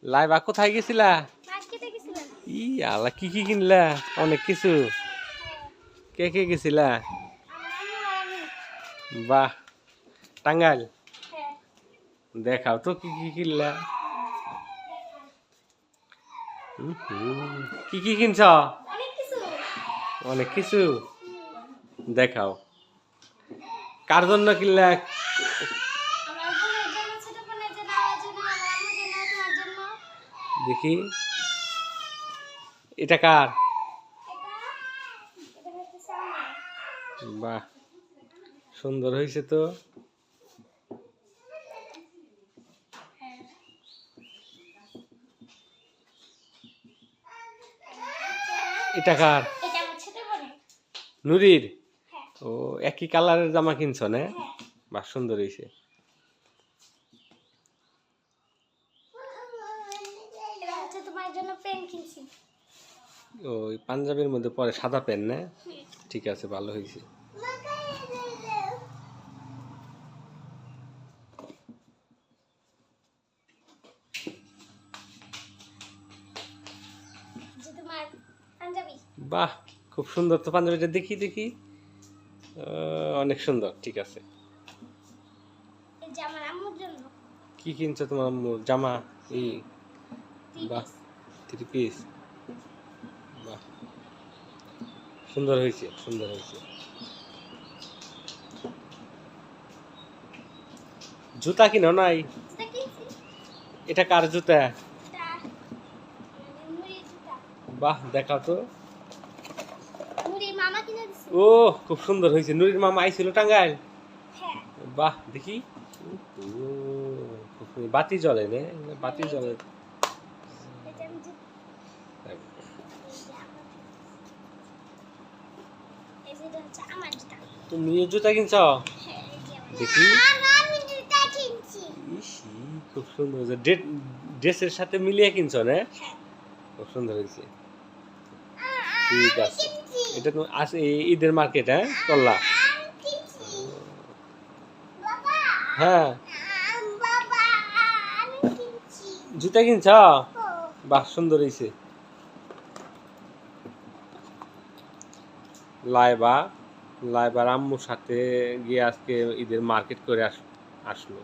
লাইবা কোথায় গেছিলা? মার্কেটে গেছিলাম। ই আল্লাহ, কি কি কিনলা? অনেক কিছু। কে কে গেছিলা? বাহ, টাঙ্গাইল। হ্যাঁ। দেখাও তো কি কি কিনলা। কি কি কিনছ? অনেক কিছু। অনেক কিছু। দেখাও। কার জন্য কিনলা? আমার বোনের জন্য, ছোট বোনের জন্য, আমার জন্য, আমার আম্মুর জন্য, তোমার জন্য। দেখি, এটা কার? এটা হচ্ছে আমার। বাহ, সুন্দর হয়েছে তো। এটা কার? এটা আমার ছোট বোনের। নুরির। হ্যাঁ। ও, একই কালারের জামা কিনছ না? হ্যাঁ। বাহ, সুন্দর হয়েছে। এটা হচ্ছে তোমার জন্য পেন কিনছি। ওই পাঞ্জাবির মধ্যে পরে সাদা পেন না? ঠিক আছে, ভালো হয়েছে। যে তোমার পাঞ্জাবি। বাহ, খুব সুন্দর তো পাঞ্জাবিটা। দেখি দেখি। অনেক সুন্দর, ঠিক আছে। এই যে আমার আম্মুর জন্য। কি কিনছো তোমার আম্মুর? জামা? এই, বাহ, 3 পিস। বাহ, সুন্দর হয়েছে, সুন্দর হয়েছে। জুতা কিনো নাই? জুতা কিনছি। এটা কার জুতা? এটা নুরির জুতা। বাহ, দেখাও তো। নুরির মামা কিনে দিছে। ও, খুব সুন্দর হয়েছে। নুরির মামা আইছিল টাঙ্গাইল? হ্যাঁ। বাহ, দেখি। ও, খুব সুন্দর। বাতি জ্বলে না? বাতি জ্বলে। এটা আমি জুতা। এই যে এটা হচ্ছে আমার জুতা। তুমি এই জুতা কিনছ? হ্যাঁ, এই যে আমার। দেখি। আমি জুতা কিনছি। ইসি, খুব সুন্দর হয়েছে। ড্রেসের সাথে মিলিয়ে কিনছ না? হ্যাঁ। খুব সুন্দর হয়েছে। ঠিক আছে। এটা তো আছে ঈদের মার্কেট, হ্যাঁ, করলা। হ্যাঁ, জুতা কিনছ? বাহ, সুন্দর হয়েছে। লাইবা, লাইবার আম্মুর সাথে গিয়ে আজকে ঈদের মার্কেট করে আসলো।